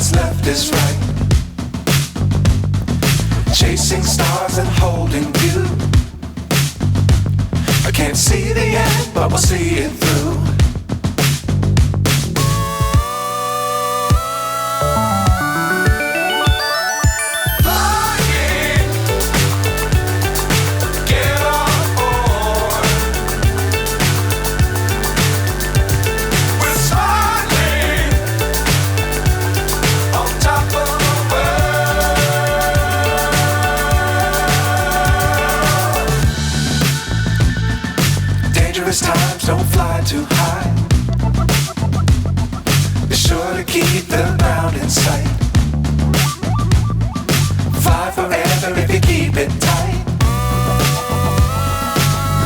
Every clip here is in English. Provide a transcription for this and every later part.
what's left is right. Chasing stars and holding you. I can't see the end, but we'll see it through. Times don't fly too high. Be sure to keep the ground in sight. Fly forever if you keep it tight.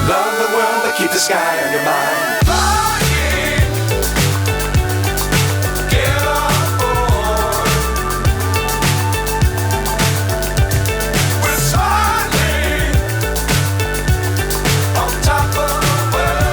Love the world, but keep the sky on your mind.